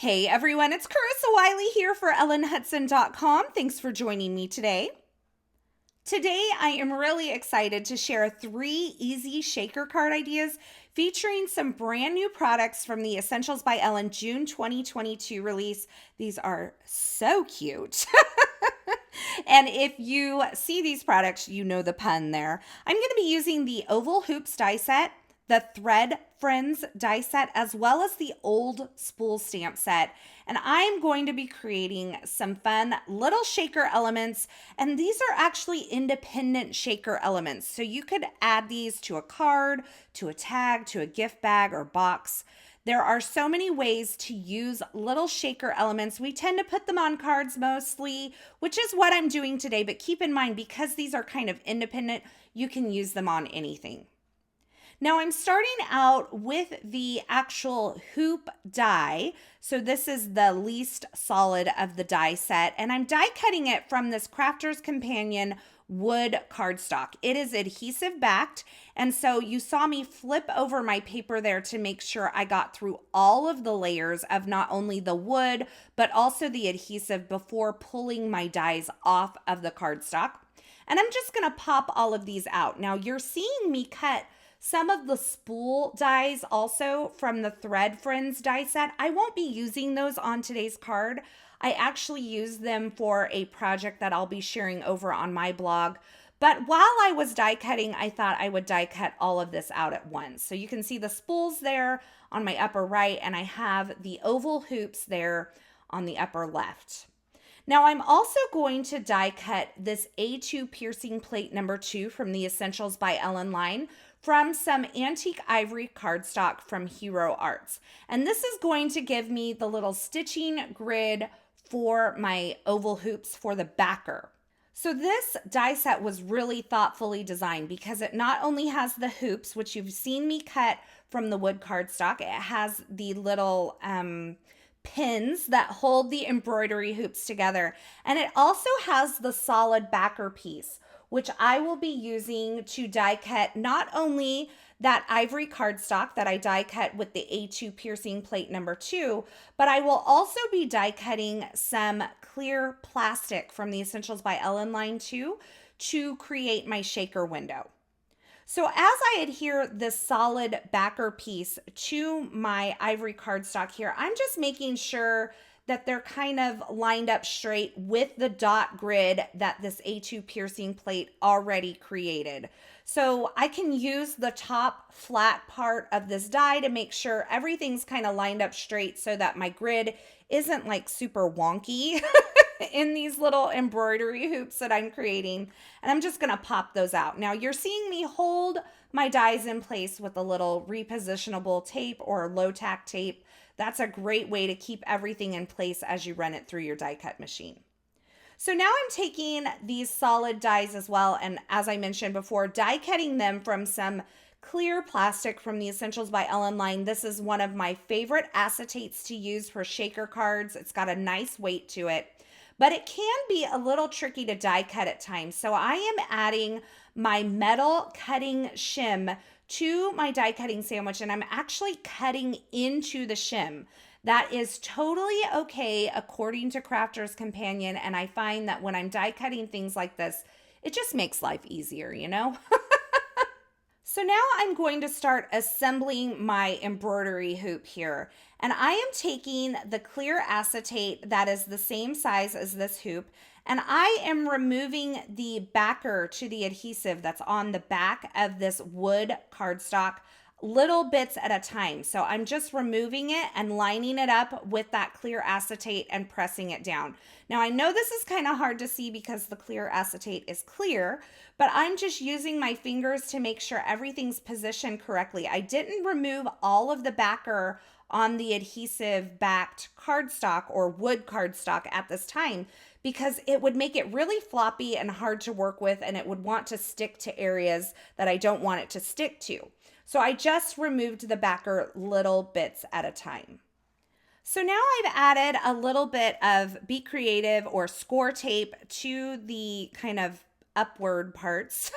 Hey everyone, it's Carissa Wiley here for EllenHudson.com. Thanks for joining me today. Today, I am really excited to share 3 easy shaker card ideas featuring some brand new products from the Essentials by Ellen June 2022 release. These are so cute. And if you see these products, you know the pun there. I'm going to be using the Oval Hoops die set, the Thread Friends die set, as well as the Old Spool stamp set. And I'm going to be creating some fun little shaker elements. And these are actually independent shaker elements. So you could add these to a card, to a tag, to a gift bag or box. There are so many ways to use little shaker elements. We tend to put them on cards mostly, which is what I'm doing today. But keep in mind, because these are kind of independent, you can use them on anything. Now I'm starting out with the actual hoop die. So this is the least solid of the die set, and I'm die cutting it from this Crafter's Companion wood cardstock. It is adhesive backed, and so you saw me flip over my paper there to make sure I got through all of the layers of not only the wood, but also the adhesive before pulling my dies off of the cardstock. And I'm just gonna pop all of these out. Now you're seeing me cut some of the spool dies also from the Thread Friends die set. I won't be using those on today's card. I actually use them for a project that I'll be sharing over on my blog. But while I was die cutting, I thought I would die cut all of this out at once. So you can see the spools there on my upper right, and I have the oval hoops there on the upper left. Now I'm also going to die cut this A2 piercing plate number 2 from the Essentials by Ellen line from some antique ivory cardstock from Hero Arts. And this is going to give me the little stitching grid for my oval hoops for the backer. So this die set was really thoughtfully designed because it not only has the hoops, which you've seen me cut from the wood cardstock, it has the little pins that hold the embroidery hoops together. And it also has the solid backer piece, which I will be using to die cut not only that ivory cardstock that I die cut with the A2 piercing plate number 2, but I will also be die cutting some clear plastic from the Essentials by Ellen line 2 to create my shaker window. So as I adhere this solid backer piece to my ivory cardstock here, I'm just making sure that they're kind of lined up straight with the dot grid that this A2 piercing plate already created. So I can use the top flat part of this die to make sure everything's kind of lined up straight so that my grid isn't like super wonky in these little embroidery hoops that I'm creating. And I'm just gonna pop those out. Now you're seeing me hold my dies in place with a little repositionable tape or low tack tape. That's a great way to keep everything in place as you run it through your die cut machine. So now I'm taking these solid dies as well, and as I mentioned before, die cutting them from some clear plastic from the Essentials by Ellen line. This is one of my favorite acetates to use for shaker cards. It's got a nice weight to it, but it can be a little tricky to die cut at times. So I am adding my metal cutting shim to my die cutting sandwich, and I'm actually cutting into the shim. That is totally okay according to Crafter's Companion, and I find that when I'm die cutting things like this, it just makes life easier, you know? So now I'm going to start assembling my embroidery hoop here. And I am taking the clear acetate that is the same size as this hoop, and I am removing the backer to the adhesive that's on the back of this wood cardstock little bits at a time. So I'm just removing it and lining it up with that clear acetate and pressing it down. Now I know this is kind of hard to see because the clear acetate is clear, but I'm just using my fingers to make sure everything's positioned correctly. I didn't remove all of the backer on the adhesive backed cardstock or wood cardstock at this time because it would make it really floppy and hard to work with, and it would want to stick to areas that I don't want it to stick to. So I just removed the backer little bits at a time. So now I've added a little bit of Be Creative or score tape to the kind of upward parts.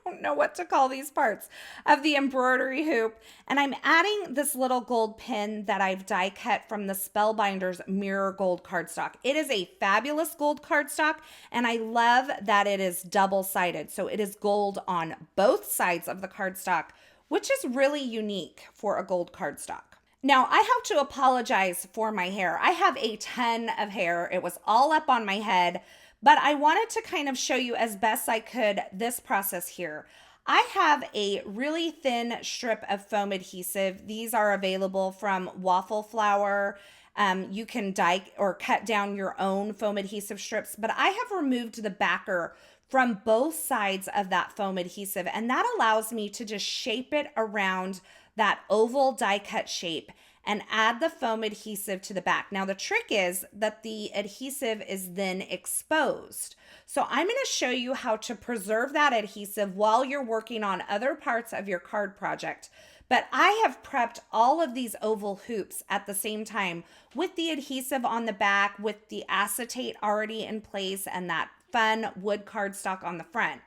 I don't know what to call these parts of the embroidery hoop. And I'm adding this little gold pin that I've die cut from the Spellbinders Mirror Gold cardstock. It is a fabulous gold cardstock, and I love that it is double-sided. So it is gold on both sides of the cardstock, which is really unique for a gold cardstock. Now, I have to apologize for my hair. I have a ton of hair. It was all up on my head, but I wanted to kind of show you as best I could this process here. I have a really thin strip of foam adhesive. These are available from Waffle Flower. You can die or cut down your own foam adhesive strips, but I have removed the backer from both sides of that foam adhesive, and that allows me to just shape it around that oval die cut shape and add the foam adhesive to the back. Now the trick is that the adhesive is then exposed. So I'm going to show you how to preserve that adhesive while you're working on other parts of your card project. But I have prepped all of these oval hoops at the same time with the adhesive on the back, with the acetate already in place, and that fun wood cardstock on the front.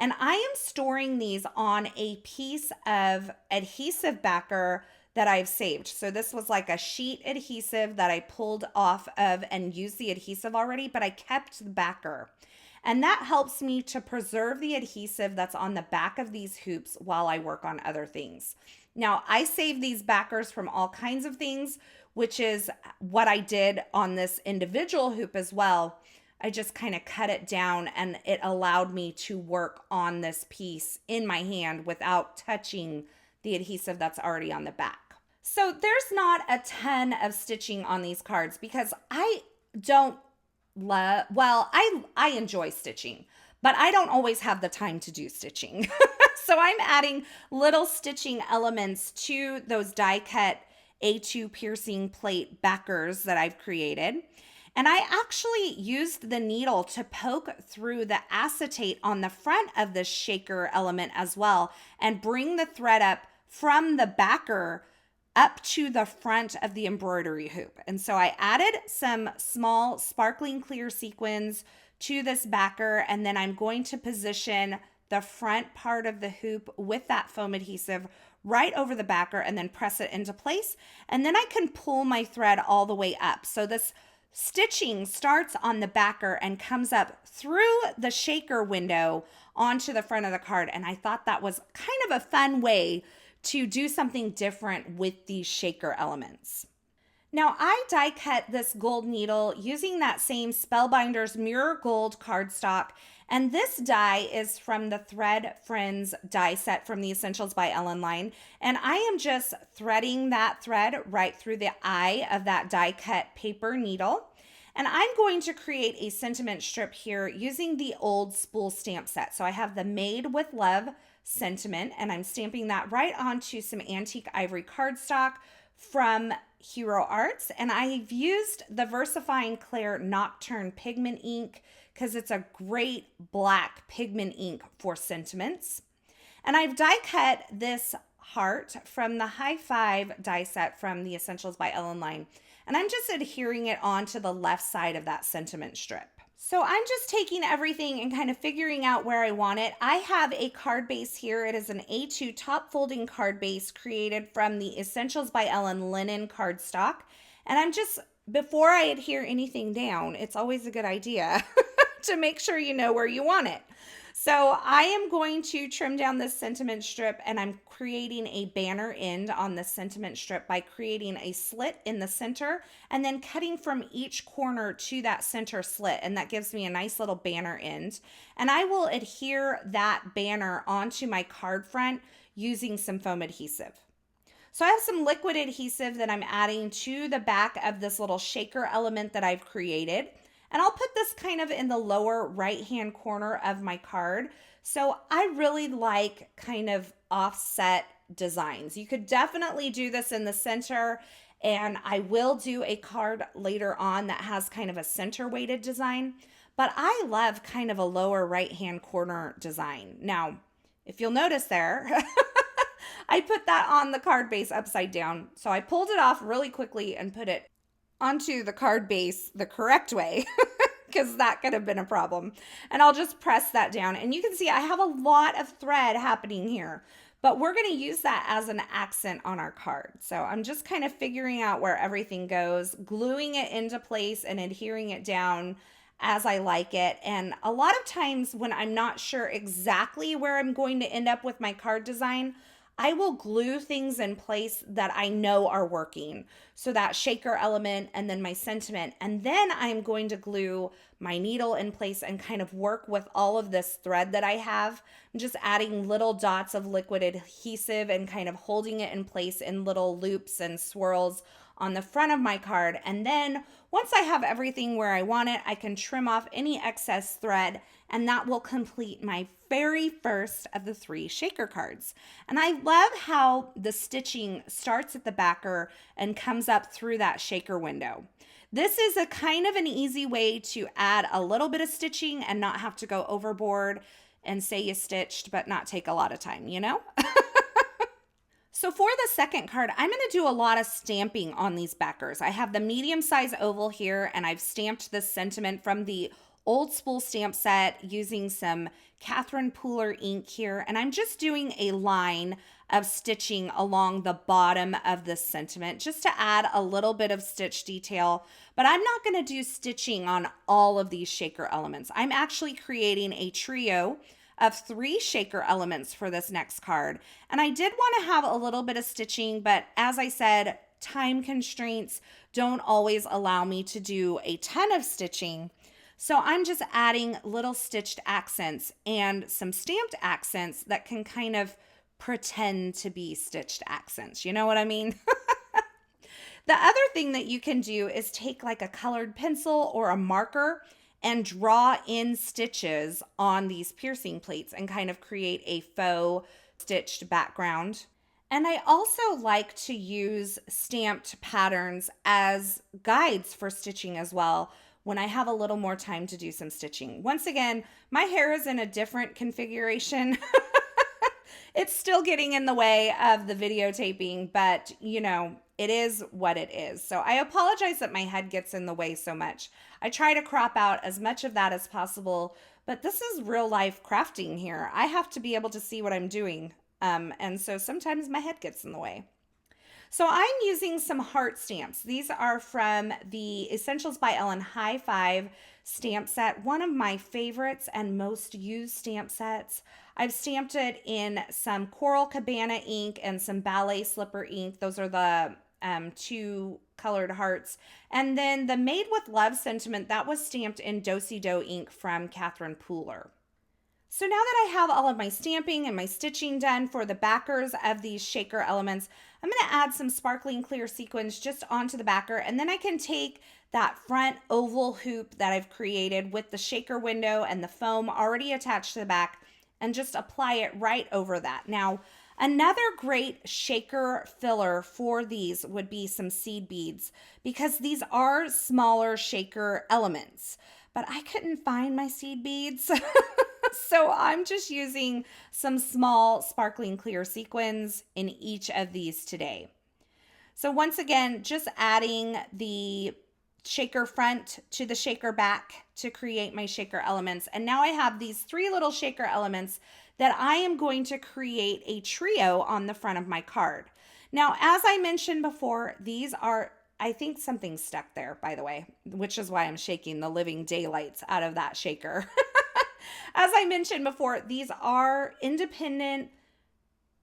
And I am storing these on a piece of adhesive backer that I've saved. So this was like a sheet adhesive that I pulled off of and used the adhesive already, but I kept the backer. And that helps me to preserve the adhesive that's on the back of these hoops while I work on other things. Now, I save these backers from all kinds of things, which is what I did on this individual hoop as well. I just kind of cut it down, and it allowed me to work on this piece in my hand without touching the adhesive that's already on the back. So there's not a ton of stitching on these cards because I don't love, well, I enjoy stitching, but I don't always have the time to do stitching. So I'm adding little stitching elements to those die cut A2 piercing plate backers that I've created. And I actually used the needle to poke through the acetate on the front of the shaker element as well and bring the thread up from the backer up to the front of the embroidery hoop. And so I added some small sparkling clear sequins to this backer, and then I'm going to position the front part of the hoop with that foam adhesive right over the backer and then press it into place. And then I can pull my thread all the way up. So this stitching starts on the backer and comes up through the shaker window onto the front of the card. And I thought that was kind of a fun way to do something different with these shaker elements. Now I die cut this gold needle using that same Spellbinders Mirror Gold cardstock. And this die is from the Thread Friends die set from the Essentials by Ellen line. And I am just threading that thread right through the eye of that die cut paper needle. And I'm going to create a sentiment strip here using the old spool stamp set. So I have the Made with Love sentiment, and I'm stamping that right onto some antique ivory cardstock from Hero Arts. And I've used the VersaFine Clair Nocturne pigment ink because it's a great black pigment ink for sentiments. And I've die cut this heart from the High Five die set from the Essentials by Ellen line. And I'm just adhering it onto the left side of that sentiment strip. So I'm just taking everything and kind of figuring out where I want it. I have a card base here. It is an A2 top folding card base created from the Essentials by Ellen linen cardstock. And I'm just, before I adhere anything down, it's always a good idea to make sure you know where you want it. So I am going to trim down this sentiment strip, and I'm creating a banner end on the sentiment strip by creating a slit in the center and then cutting from each corner to that center slit. And that gives me a nice little banner end. And I will adhere that banner onto my card front using some foam adhesive. So I have some liquid adhesive that I'm adding to the back of this little shaker element that I've created. And I'll put this kind of in the lower right-hand corner of my card. So I really like kind of offset designs. You could definitely do this in the center, and I will do a card later on that has kind of a center weighted design, but I love kind of a lower right-hand corner design. Now, if you'll notice there, I put that on the card base upside down. So I pulled it off really quickly and put it onto the card base the correct way because that could have been a problem. And I'll just press that down. And you can see I have a lot of thread happening here, but we're going to use that as an accent on our card. So I'm just kind of figuring out where everything goes, gluing it into place and adhering it down as I like it. And a lot of times when I'm not sure exactly where I'm going to end up with my card design, I will glue things in place that I know are working. So that shaker element and then my sentiment. And then I'm going to glue my needle in place and kind of work with all of this thread that I have. I'm just adding little dots of liquid adhesive and kind of holding it in place in little loops and swirls on the front of my card. And then once I have everything where I want it, I can trim off any excess thread, and that will complete my very first of the 3 shaker cards. And I love how the stitching starts at the backer and comes up through that shaker window. This is a kind of an easy way to add a little bit of stitching and not have to go overboard and say you stitched but not take a lot of time, you know? So for the second card, I'm going to do a lot of stamping on these backers. I have the medium size oval here, and I've stamped this sentiment from the old spool stamp set using some Catherine Pooler ink here. And I'm just doing a line of stitching along the bottom of this sentiment just to add a little bit of stitch detail. But I'm not going to do stitching on all of these shaker elements. I'm actually creating a trio of 3 shaker elements for this next card. And I did want to have a little bit of stitching, but as I said, time constraints don't always allow me to do a ton of stitching. So I'm just adding little stitched accents and some stamped accents that can kind of pretend to be stitched accents. You know what I mean? The other thing that you can do is take like a colored pencil or a marker and draw in stitches on these piercing plates and kind of create a faux stitched background. And I also like to use stamped patterns as guides for stitching as well when I have a little more time to do some stitching. Once again, my hair is in a different configuration. It's still getting in the way of the videotaping, but you know, it is what it is. So I apologize that my head gets in the way so much. I try to crop out as much of that as possible, but this is real life crafting here. I have to be able to see what I'm doing. And so sometimes my head gets in the way. So I'm using some heart stamps. These are from the Essentials by Ellen High Five stamp set, one of my favorites and most used stamp sets. I've stamped it in some Coral Cabana ink and some Ballet Slipper ink. Those are the 2 colored hearts. And then the Made with Love sentiment, that was stamped in Do-Si-Do ink from Catherine Pooler. So now that I have all of my stamping and my stitching done for the backers of these shaker elements, I'm going to add some sparkling clear sequins just onto the backer, and then I can take that front oval hoop that I've created with the shaker window and the foam already attached to the back and just apply it right over that. Now, another great shaker filler for these would be some seed beads, because these are smaller shaker elements, but I couldn't find my seed beads. So I'm just using some small sparkling clear sequins in each of these today. So once again, just adding the shaker front to the shaker back to create my shaker elements. And now I have these 3 little shaker elements that I am going to create a trio on the front of my card. Now, as I mentioned before, these are, I think something stuck there, by the way, which is why I'm shaking the living daylights out of that shaker. As I mentioned before, these are independent,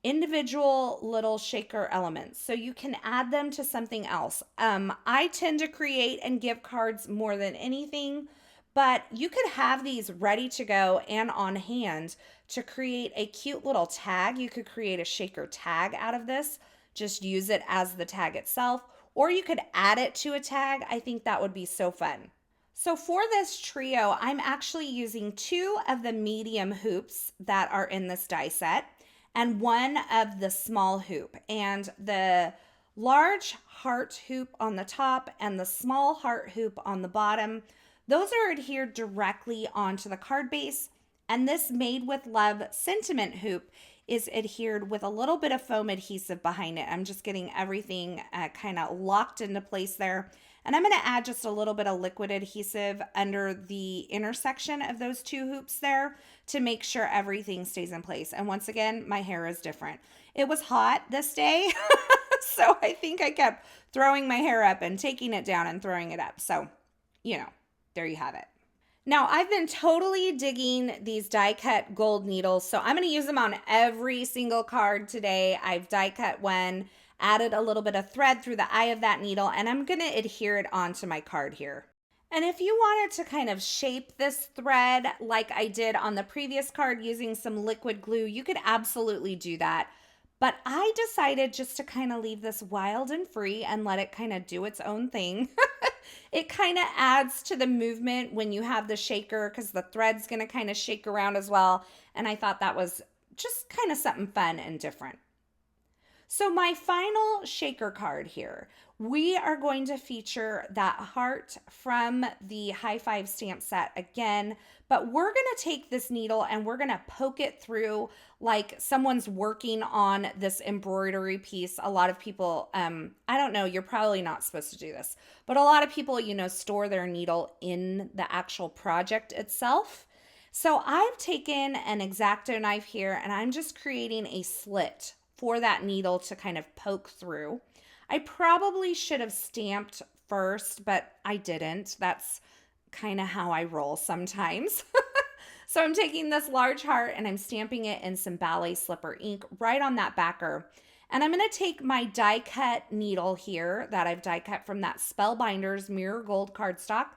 individual little shaker elements, so you can add them to something else. I tend to create and give cards more than anything, but you could have these ready to go and on hand to create a cute little tag. You could create a shaker tag out of this, just use it as the tag itself, or you could add it to a tag. I think that would be so fun. So for this trio, I'm actually using 2 of the medium hoops that are in this die set and 1 of the small hoop. And the large heart hoop on the top and the small heart hoop on the bottom, those are adhered directly onto the card base. And this Made with Love sentiment hoop is adhered with a little bit of foam adhesive behind it. I'm just getting everything kind of locked into place there. And I'm going to add just a little bit of liquid adhesive under the intersection of those two hoops there to make sure everything stays in place. And once again, my hair is different. It was hot this day, so I think I kept throwing my hair up and taking it down and throwing it up. So, there you have it. Now, I've been totally digging these die cut gold needles, so I'm going to use them on every single card today. I've die cut one, added a little bit of thread through the eye of that needle, and I'm going to adhere it onto my card here. And if you wanted to kind of shape this thread like I did on the previous card using some liquid glue, you could absolutely do that. But I decided just to kind of leave this wild and free and let it kind of do its own thing. It kind of adds to the movement when you have the shaker because the thread's going to kind of shake around as well. And I thought that was just kind of something fun and different. So my final shaker card here, we are going to feature that heart from the High Five stamp set again, but we're going to take this needle and we're going to poke it through like someone's working on this embroidery piece. A lot of people, I don't know, you're probably not supposed to do this, but a lot of people, store their needle in the actual project itself. So I've taken an X-Acto knife here and I'm just creating a slit for that needle to kind of poke through. I probably should have stamped first, but I didn't. That's kind of how I roll sometimes. So I'm taking this large heart and I'm stamping it in some Ballet Slipper ink right on that backer. And I'm going to take my die cut needle here that I've die cut from that Spellbinders Mirror Gold cardstock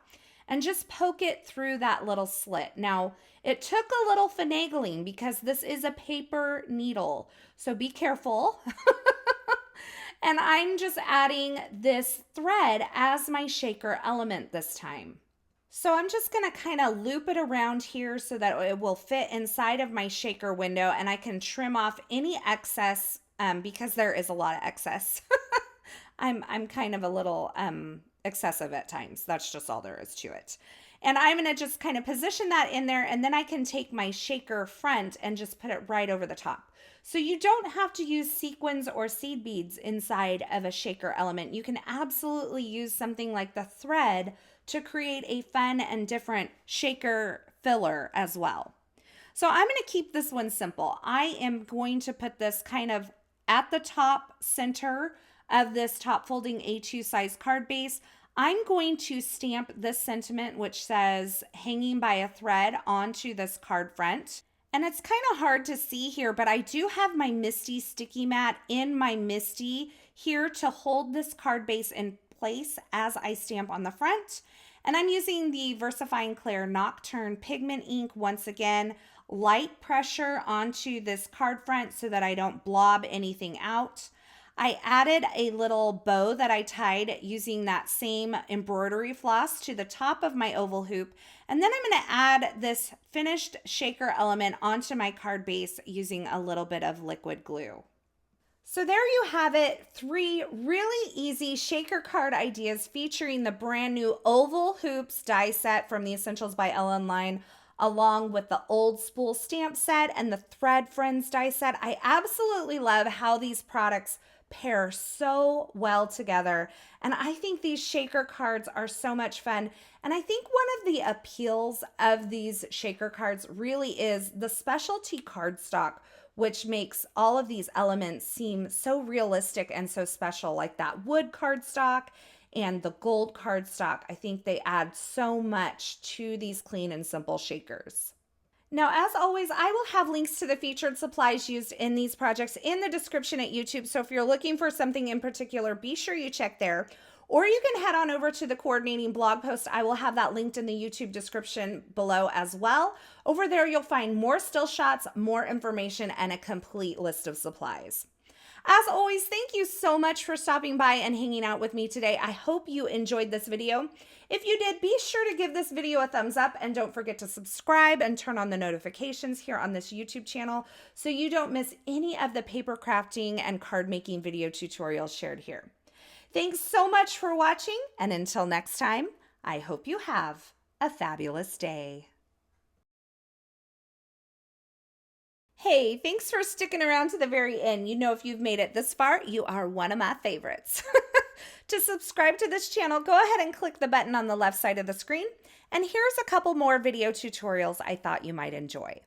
and just poke it through that little slit. Now, it took a little finagling because this is a paper needle, so be careful. And I'm just adding this thread as my shaker element this time. So I'm just going to kind of loop it around here so that it will fit inside of my shaker window and I can trim off any excess because there is a lot of excess. I'm kind of a little excessive at times. That's just all there is to it. And I'm going to just kind of position that in there and then I can take my shaker front and just put it right over the top. So you don't have to use sequins or seed beads inside of a shaker element. You can absolutely use something like the thread to create a fun and different shaker filler as well. So I'm going to keep this one simple. I am going to put this kind of at the top center of this top folding A2 size card base. I'm going to stamp this sentiment which says hanging by a thread onto this card front. And it's kind of hard to see here, but I do have my Misty sticky mat in my Misty here to hold this card base in place as I stamp on the front. And I'm using the VersaFine Clair Nocturne pigment ink once again, light pressure onto this card front so that I don't blob anything out. I added a little bow that I tied using that same embroidery floss to the top of my oval hoop. And then I'm going to add this finished shaker element onto my card base using a little bit of liquid glue. So there you have it, 3 really easy shaker card ideas featuring the brand new Oval Hoops die set from the Essentials by Ellen line, along with the Old Spool stamp set and the Thread Friends die set. I absolutely love how these products pair so well together. And I think these shaker cards are so much fun. And I think one of the appeals of these shaker cards really is the specialty cardstock, which makes all of these elements seem so realistic and so special, like that wood cardstock and the gold cardstock. I think they add so much to these clean and simple shakers. Now, as always, I will have links to the featured supplies used in these projects in the description at YouTube. So if you're looking for something in particular, be sure you check there. Or you can head on over to the coordinating blog post. I will have that linked in the YouTube description below as well. Over there, you'll find more still shots, more information, and a complete list of supplies. As always, thank you so much for stopping by and hanging out with me today. I hope you enjoyed this video. If you did, be sure to give this video a thumbs up and don't forget to subscribe and turn on the notifications here on this YouTube channel so you don't miss any of the paper crafting and card making video tutorials shared here. Thanks so much for watching, and until next time, I hope you have a fabulous day. Hey, thanks for sticking around to the very end. You know, if you've made it this far, you are one of my favorites. To subscribe to this channel, go ahead and click the button on the left side of the screen. And here's a couple more video tutorials I thought you might enjoy.